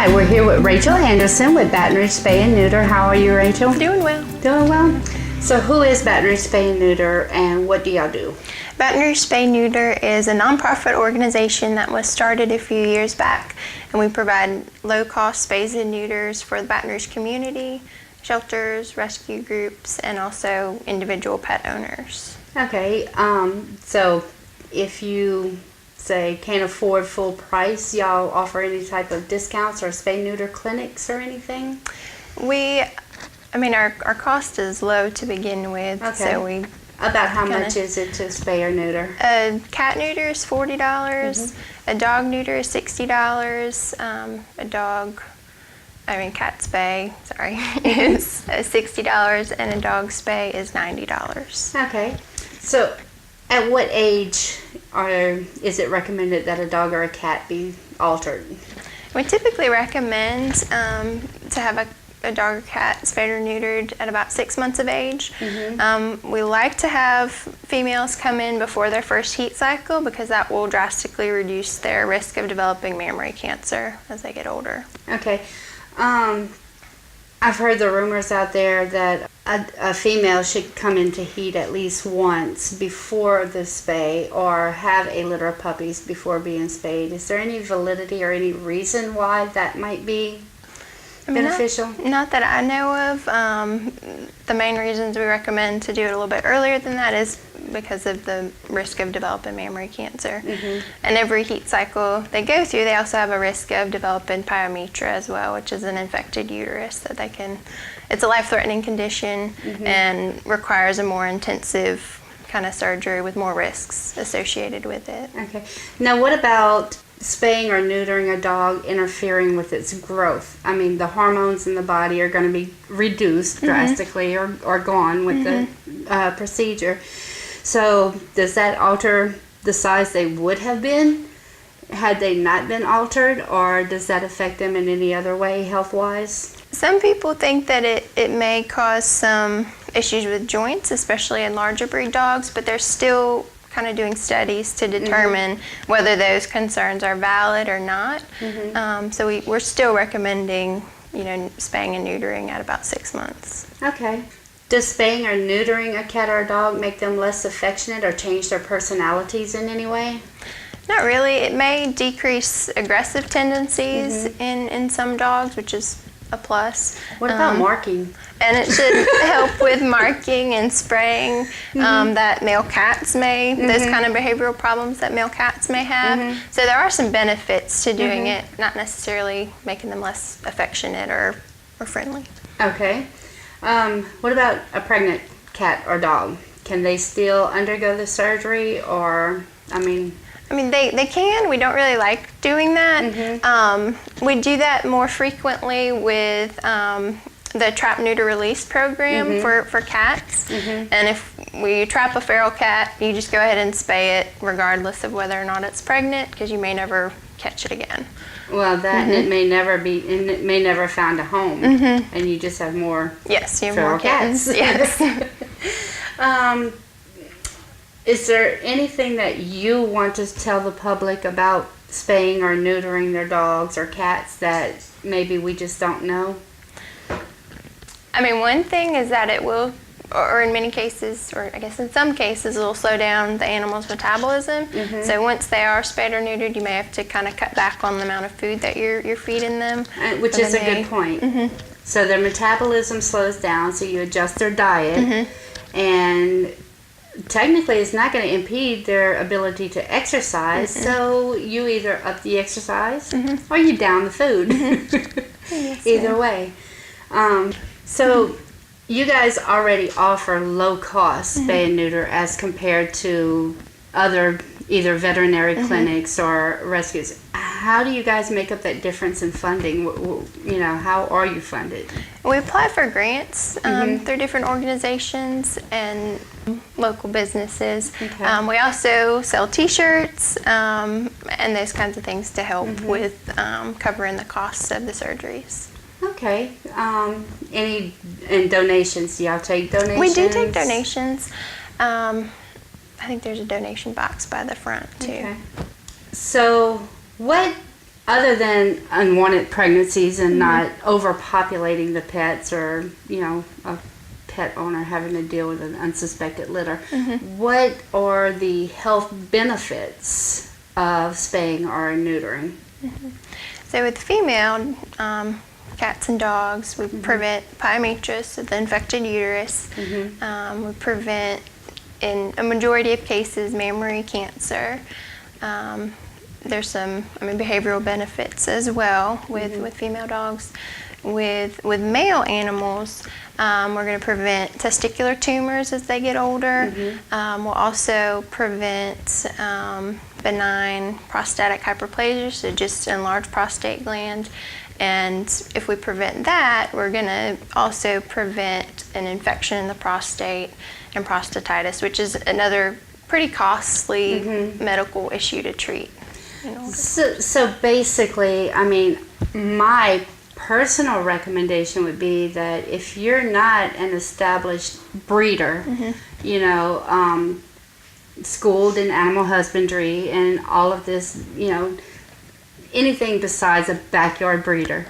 Hi, we're here with Rachel Anderson with Baton Rouge Spay and Neuter. How are you, Rachel? Doing well. Doing well. So who is Baton Rouge Spay and Neuter, and what do y'all do? Baton Rouge Spay Neuter is a nonprofit organization that was started a few years back, and we provide low-cost spays and neuters for the Baton Rouge community, shelters, rescue groups, and also individual pet owners. Okay, so if you say can't afford full price, y'all offer any type of discounts or spay neuter clinics or anything? Our cost is low to begin with. Okay. So we About how much is it to spay or neuter? A cat neuter is $40. A dog neuter is $60. Cat spay, is $60, and a dog spay is $90. Okay. So at what age is it recommended that a dog or a cat be altered? We typically recommend to have a dog or cat spayed or neutered at about 6 months of age. We like to have females come in before their first heat cycle because that will drastically reduce their risk of developing mammary cancer as they get older. Okay. I've heard the rumors out there that a female should come into heat at least once before the spay or have a litter of puppies before being spayed. Is there any validity or any reason why that might be beneficial? Not that I know of. The main reasons we recommend to do it a little bit earlier than that is because of the risk of developing mammary cancer. And every heat cycle they go through, they also have a risk of developing pyometra as well, which is an infected uterus that it's a life-threatening condition and requires a more intensive kind of surgery with more risks associated with it. Okay. Now, what about spaying or neutering a dog interfering with its growth? I mean, the hormones in the body are going to be reduced drastically or gone with the procedure. So does that alter the size they would have been had they not been altered, or does that affect them in any other way health-wise? Some people think that it may cause some issues with joints, especially in larger breed dogs, but they're still kind of doing studies to determine whether those concerns are valid or not. So we're still recommending, spaying and neutering at about 6 months. Okay. Does spaying or neutering a cat or a dog make them less affectionate or change their personalities in any way? Not really. It may decrease aggressive tendencies in some dogs, which is a plus. What about marking? And it should help with marking and spraying that male cats those kind of behavioral problems that male cats may have. So there are some benefits to doing it, not necessarily making them less affectionate or friendly. Okay. What about a pregnant cat or dog? Can they still undergo the surgery, or, they can. We don't really like doing that. We do that more frequently with the trap, neuter, release program for cats. And if we trap a feral cat, you just go ahead and spay it regardless of whether or not it's pregnant, because you may never catch it again. Well, that it may never found a home, and you just have more. Yes, you have feral more cats. Yes. Is there anything that you want to tell the public about spaying or neutering their dogs or cats that maybe we just don't know? One thing is that it will, or in many cases, or I guess in some cases, it will slow down the animal's metabolism. So once they are spayed or neutered, you may have to kind of cut back on the amount of food that you're feeding them. Which is a good point. So their metabolism slows down, so you adjust their diet, and technically it's not going to impede their ability to exercise, so you either up the exercise or you down the food. Either way. So you guys already offer low-cost spay and neuter as compared to other either veterinary clinics or rescues. How do you guys make up that difference in funding? How are you funded? We apply for grants through different organizations and local businesses. We also sell T-shirts and those kinds of things to help with covering the costs of the surgeries. Okay. Any donations? Do y'all take donations? We do take donations. I think there's a donation box by the front too. Okay. So what other than unwanted pregnancies and not overpopulating the pets, or a pet owner having to deal with an unsuspected litter, what are the health benefits of spaying or neutering? So with female cats and dogs, we prevent pyometrius, the infected uterus. We prevent, in a majority of cases, mammary cancer. There's some behavioral benefits as well with female dogs. With male animals, we're going to prevent testicular tumors as they get older. We'll also prevent benign prostatic hyperplasia, so just enlarged prostate gland. And if we prevent that, we're going to also prevent an infection in the prostate and prostatitis, which is another pretty costly medical issue to treat. So basically, my personal recommendation would be that if you're not an established breeder, schooled in animal husbandry and all of this, anything besides a backyard breeder,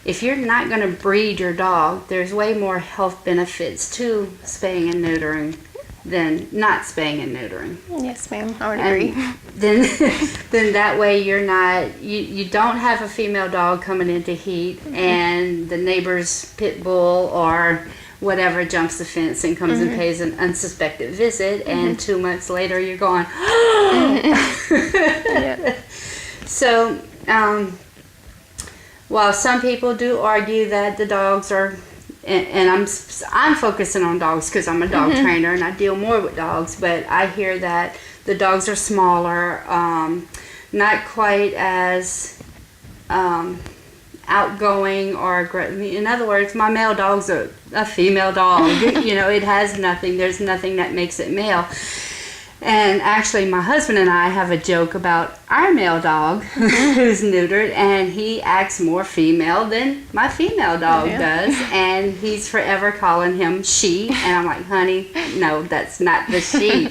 if you're not going to breed your dog, there's way more health benefits to spaying and neutering than not spaying and neutering. Yes, ma'am, I would agree. Then that way you don't have a female dog coming into heat and the neighbor's pit bull or whatever jumps the fence and comes and pays an unsuspected visit, and 2 months later you're going, So, while some people do argue that the dogs are, and I'm focusing on dogs because I'm a dog trainer and I deal more with dogs, but I hear that the dogs are smaller, not quite as outgoing or aggressive. In other words, my male dog's a female dog. It has nothing. There's nothing that makes it male. And actually, my husband and I have a joke about our male dog who's neutered, and he acts more female than my female dog does, and he's forever calling him she, and I'm like, honey, no, that's not the she.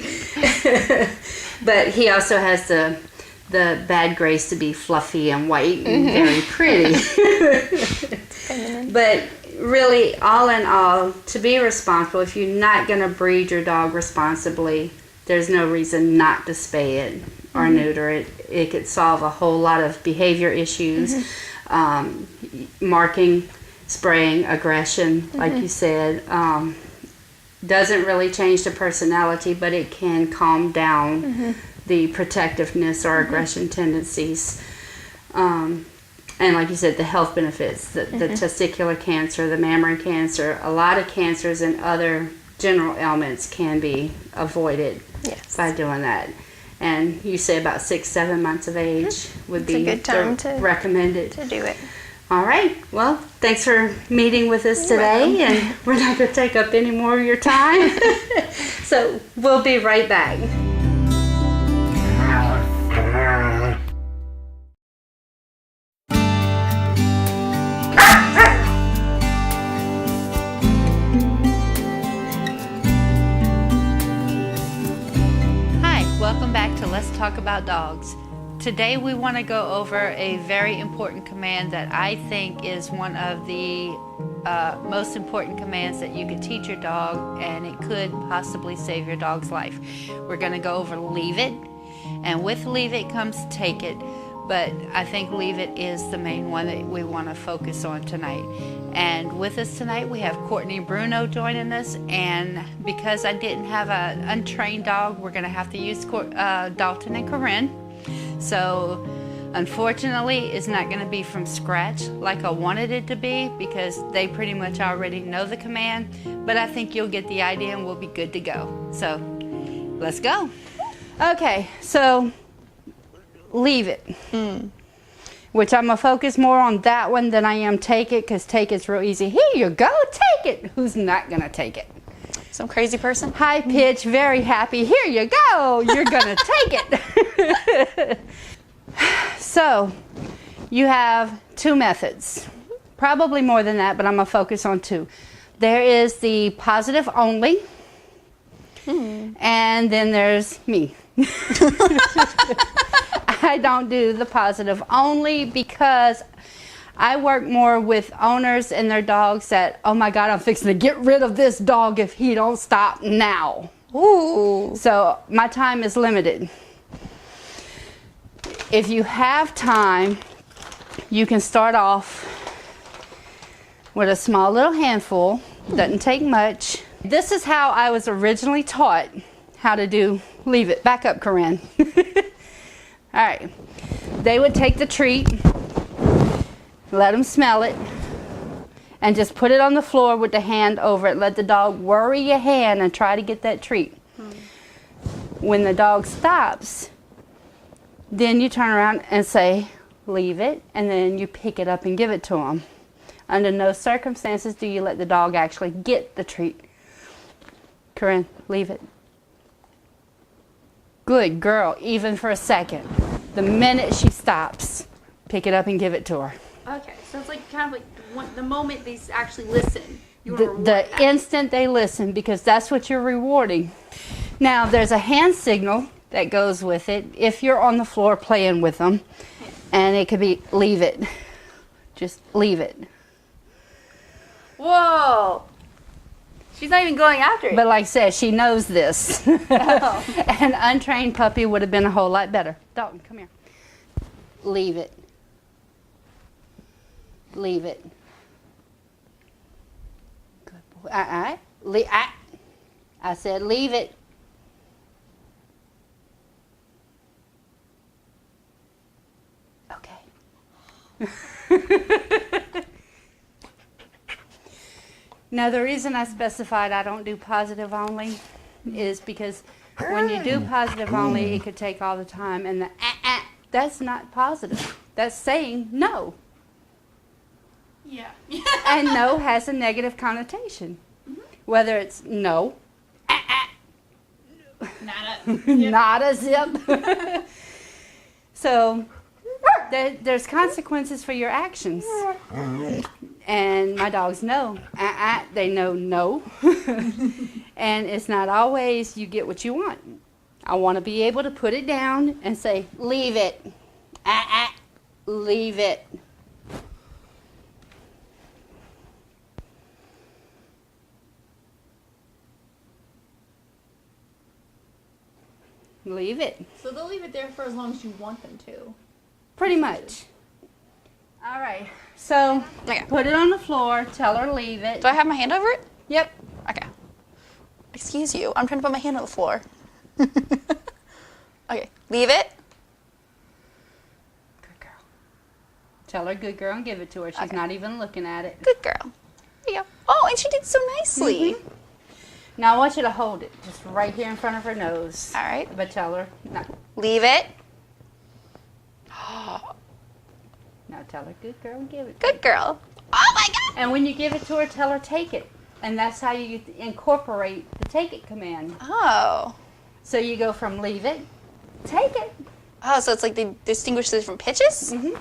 But he also has the bad grace to be fluffy and white and very pretty. But really, all in all, to be responsible, if you're not going to breed your dog responsibly, there's no reason not to spay it or neuter it. It could solve a whole lot of behavior issues, marking, spraying, aggression, like you said. Doesn't really change the personality, but it can calm down the protectiveness or aggression tendencies. And like you said, the health benefits, the testicular cancer, the mammary cancer, a lot of cancers and other general ailments can be avoided by doing that. And you say about 6-7 months of age would be a good time to recommended to do it. All right. Well, thanks for meeting with us today, and we're not going to take up any more of your time. So we'll be right back. Welcome back to Let's Talk About Dogs. Today we want to go over a very important command that I think is one of the most important commands that you could teach your dog, and it could possibly save your dog's life. We're going to go over leave it, and with leave it comes take it, but I think leave it is the main one that we want to focus on tonight. And with us tonight we have Courtney Bruno joining us, and because I didn't have an untrained dog, we're going to have to use Dalton and Corinne. So unfortunately it's not going to be from scratch like I wanted it to be, because they pretty much already know the command, but I think you'll get the idea and we'll be good to go. So let's go. Okay, so leave it. Which I'm going to focus more on that one than I am take it, because take it's real easy. Here you go, take it. Who's not going to take it? Some crazy person? High pitch, very happy. Here you go, you're going to take it. So you have two methods. Probably more than that, but I'm going to focus on two. There is the positive only, and then there's me. I don't do the positive only because I work more with owners and their dogs that, oh my God, I'm fixing to get rid of this dog if he don't stop now. Ooh. So my time is limited. If you have time, you can start off with a small little handful. Doesn't take much. This is how I was originally taught how to do leave it. Back up, Corinne. All right. They would take the treat, let them smell it, and just put it on the floor with the hand over it. Let the dog worry your hand and try to get that treat. When the dog stops, then you turn around and say, leave it, and then you pick it up and give it to them. Under no circumstances do you let the dog actually get the treat. Corinne, leave it. Good girl, even for a second. The minute she stops, pick it up and give it to her. Okay, so it's like kind of like the moment they actually listen. The instant they listen, because that's what you're rewarding. Now, there's a hand signal that goes with it if you're on the floor playing with them, and it could be leave it. Just leave it. Whoa! She's not even going after it. But like I said, she knows this. An untrained puppy would have been a whole lot better. Dalton, come here. Leave it. Leave it. Good boy. I said leave it. Okay. Now, the reason I specified I don't do positive only is because when you do positive only, it could take all the time, and that's not positive. That's saying no. Yeah. And no has a negative connotation. Whether it's no, not a zip. So there's consequences for your actions. And my dogs know. They know no. And it's not always you get what you want. I want to be able to put it down and say, leave it. Leave it. Leave it. So they'll leave it there for as long as you want them to. Pretty much. All right. So put it on the floor. Tell her leave it. Do I have my hand over it? Yep. Okay. Excuse you. I'm trying to put my hand on the floor. Okay. Leave it. Good girl. Tell her good girl and give it to her. She's not even looking at it. Good girl. There you go. Oh, and she did so nicely. Mm-hmm. Now I want you to hold it just right here in front of her nose. All right. But tell her no. Leave it. Now tell her good girl and give it. Good girl. Oh my God. And when you give it to her, tell her take it. And that's how you incorporate the take it command. Oh. So you go from leave it, take it. Oh, so it's like they distinguish the different pitches? Mm-hmm.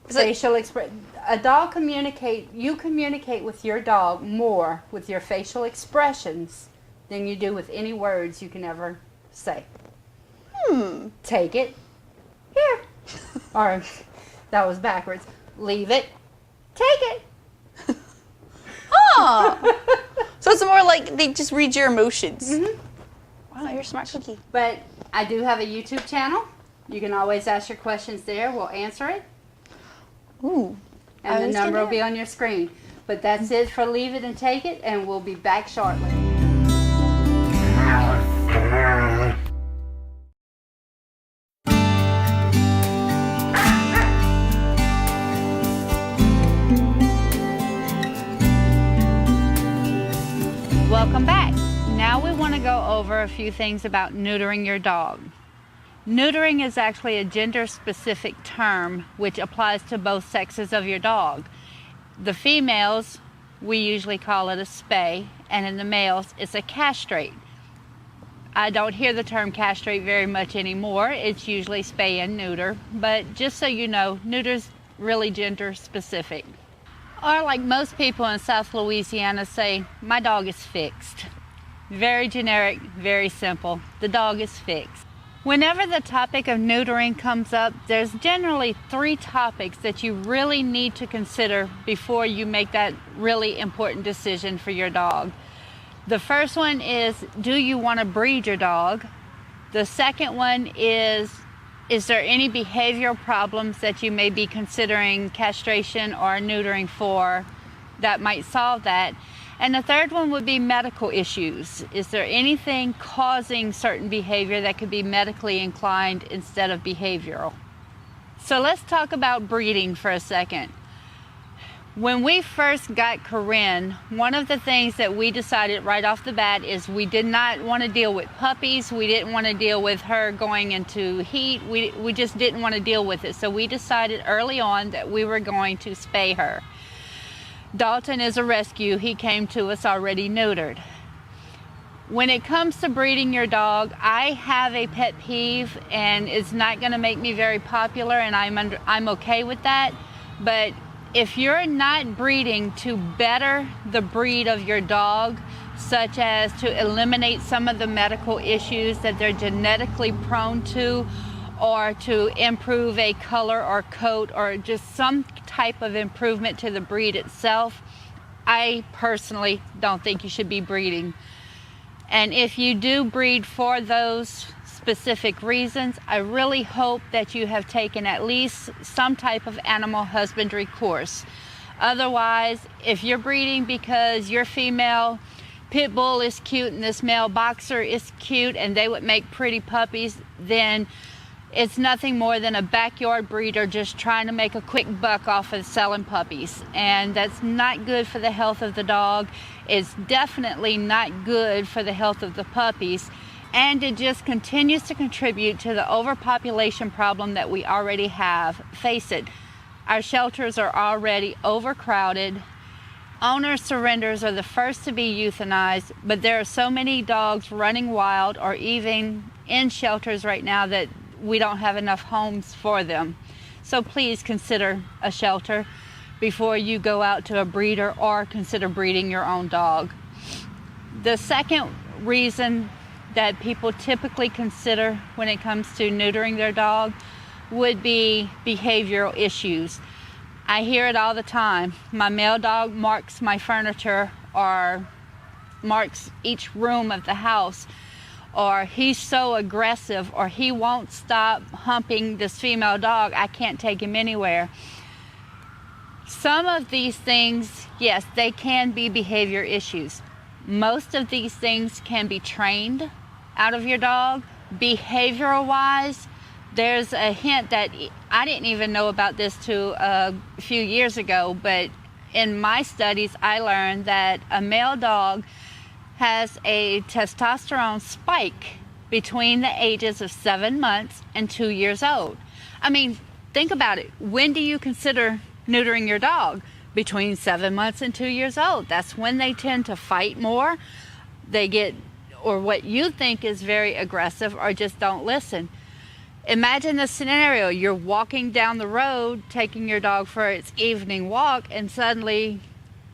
So facial expression. A dog you communicate with your dog more with your facial expressions than you do with any words you can ever say. Take it. Here. Or that was backwards. Leave it. Take it. Oh. So it's more like they just read your emotions. Mm-hmm. Wow, you're a smart cookie. But I do have a YouTube channel. You can always ask your questions there. We'll answer it. Ooh. And the number will be on your screen. But that's it for Leave It and Take It, and we'll be back shortly. Welcome back. Now we want to go over a few things about neutering your dog. Neutering is actually a gender-specific term which applies to both sexes of your dog. The females, we usually call it a spay, and in the males, it's a castrate. I don't hear the term castrate very much anymore. It's usually spay and neuter, but just so you know, neuter's really gender-specific. Or like most people in South Louisiana say, my dog is fixed. Very generic, very simple. The dog is fixed. Whenever the topic of neutering comes up, there's generally 3 topics that you really need to consider before you make that really important decision for your dog. The first one is, do you want to breed your dog? The second one is there any behavioral problems that you may be considering castration or neutering for that might solve that? And the third one would be medical issues. Is there anything causing certain behavior that could be medically inclined instead of behavioral? So let's talk about breeding for a second. When we first got Corinne, one of the things that we decided right off the bat is we did not want to deal with puppies. We didn't want to deal with her going into heat. We just didn't want to deal with it. So we decided early on that we were going to spay her. Dalton is a rescue. He came to us already neutered. When it comes to breeding your dog, I have a pet peeve, and it's not going to make me very popular, and I'm okay with that. But if you're not breeding to better the breed of your dog, such as to eliminate some of the medical issues that they're genetically prone to, or to improve a color or coat, or just some type of improvement to the breed itself, I personally don't think you should be breeding. And if you do breed for those specific reasons, I really hope that you have taken at least some type of animal husbandry course. Otherwise, if you're breeding because your female pit bull is cute and this male boxer is cute and they would make pretty puppies, then it's nothing more than a backyard breeder just trying to make a quick buck off of selling puppies. And that's not good for the health of the dog. It's definitely not good for the health of the puppies. And it just continues to contribute to the overpopulation problem that we already have. Face it, our shelters are already overcrowded. Owner surrenders are the first to be euthanized, but there are so many dogs running wild or even in shelters right now that we don't have enough homes for them. So please consider a shelter before you go out to a breeder or consider breeding your own dog. The second reason that people typically consider when it comes to neutering their dog would be behavioral issues. I hear it all the time. My male dog marks my furniture or marks each room of the house, or he's so aggressive, or he won't stop humping this female dog, I can't take him anywhere. Some of these things, yes, they can be behavior issues. Most of these things can be trained out of your dog. Behavioral wise, there's a hint that I didn't even know about this till a few years ago, but in my studies I learned that a male dog has a testosterone spike between the ages of 7 months and 2 years old. I mean, think about it. When do you consider neutering your dog? Between 7 months and 2 years old. That's when they tend to fight more. They get, or what you think is very aggressive, or just don't listen. Imagine the scenario. You're walking down the road, taking your dog for its evening walk, and suddenly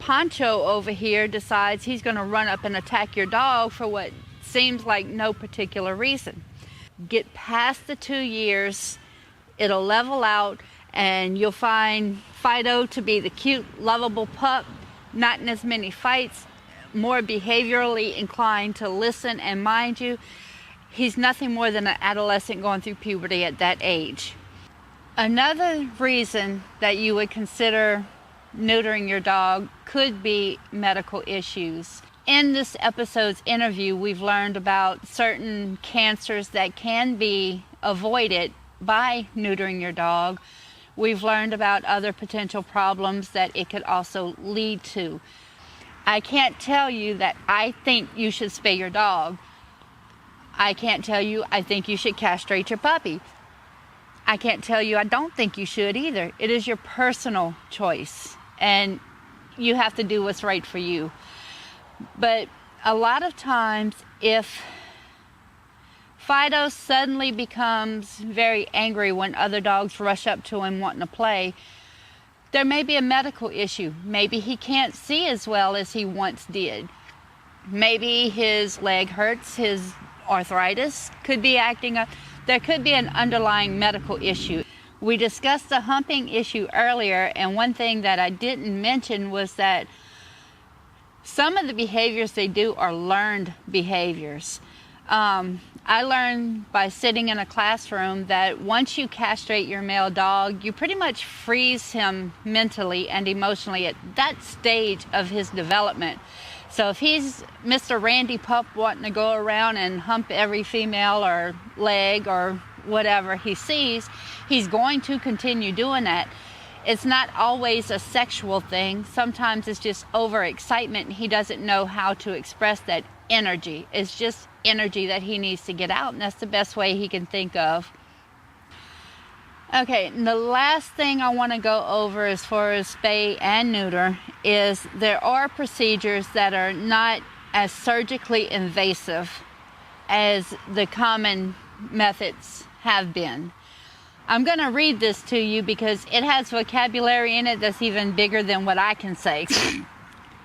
Poncho over here decides he's going to run up and attack your dog for what seems like no particular reason. Get past the 2 years, it'll level out, and you'll find Fido to be the cute, lovable pup, not in as many fights, more behaviorally inclined to listen and mind you. He's nothing more than an adolescent going through puberty at that age. Another reason that you would consider neutering your dog could be medical issues. In this episode's interview, we've learned about certain cancers that can be avoided by neutering your dog. We've learned about other potential problems that it could also lead to. I can't tell you that I think you should spay your dog. I can't tell you I think you should castrate your puppy. I can't tell you I don't think you should either. It is your personal choice, and you have to do what's right for you. But a lot of times, if Fido suddenly becomes very angry when other dogs rush up to him wanting to play, there may be a medical issue. Maybe he can't see as well as he once did. Maybe his leg hurts, his arthritis could be acting up. there could be an underlying medical issue. We discussed the humping issue earlier, and one thing that I didn't mention was that some of the behaviors they do are learned behaviors. I learned by sitting in a classroom that once you castrate your male dog, you pretty much freeze him mentally and emotionally at that stage of his development. So if he's Mr. Randy Pup wanting to go around and hump every female or leg or whatever he sees, he's going to continue doing that. It's not always a sexual thing. Sometimes it's just overexcitement and he doesn't know how to express that energy. It's just energy that he needs to get out, and that's the best way he can think of. Okay, and the last thing I want to go over as far as spay and neuter is there are procedures that are not as surgically invasive as the common methods have been. I'm going to read this to you because it has vocabulary in it that's even bigger than what I can say.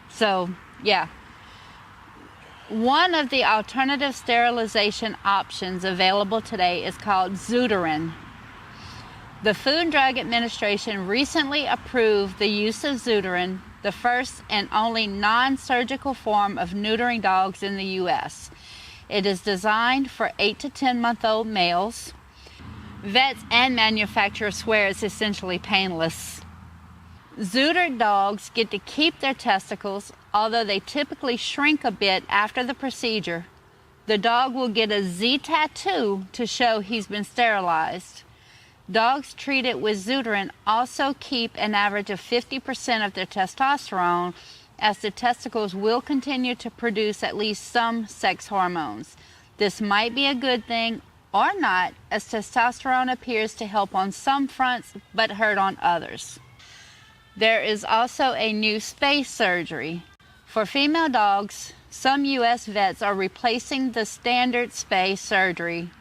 So, yeah. One of the alternative sterilization options available today is called Zeuterin. The Food and Drug Administration recently approved the use of Zeuterin, the first and only non-surgical form of neutering dogs in the U.S. It is designed for 8 to 10-month-old males. Vets and manufacturers swear it's essentially painless. Zeutered dogs get to keep their testicles, although they typically shrink a bit after the procedure. The dog will get a Z tattoo to show he's been sterilized. Dogs treated with Zeuterin also keep an average of 50% of their testosterone, as the testicles will continue to produce at least some sex hormones. This might be a good thing or not, as testosterone appears to help on some fronts but hurt on others. There is also a new spay surgery. For female dogs, some U.S. vets are replacing the standard spay surgery,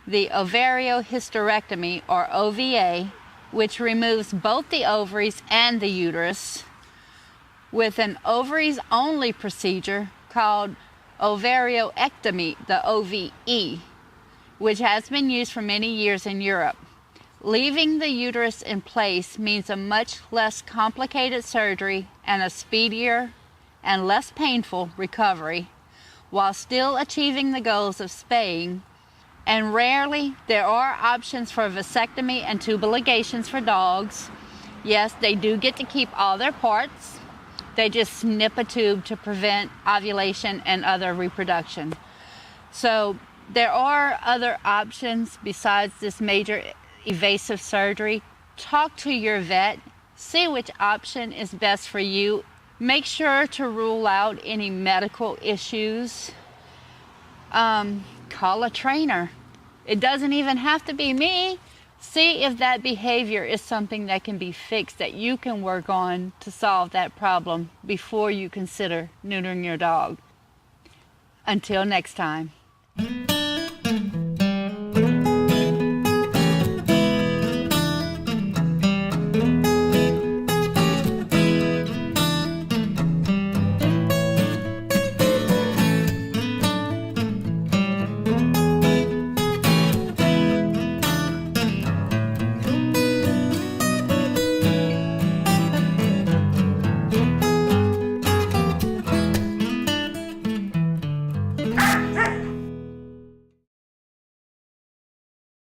the ovariohysterectomy, or OVA, which removes both the ovaries and the uterus, with an ovaries-only procedure called ovarioectomy, the OVE, which has been used for many years in Europe. Leaving the uterus in place means a much less complicated surgery and a speedier and less painful recovery, while still achieving the goals of spaying. And rarely, there are options for vasectomy and tubal ligations for dogs. Yes, they do get to keep all their parts. They just snip a tube to prevent ovulation and other reproduction. So there are other options besides this major evasive surgery. Talk to your vet. See which option is best for you. Make sure to rule out any medical issues. Call a trainer. It doesn't even have to be me. See if that behavior is something that can be fixed, that you can work on to solve that problem before you consider neutering your dog. Until next time.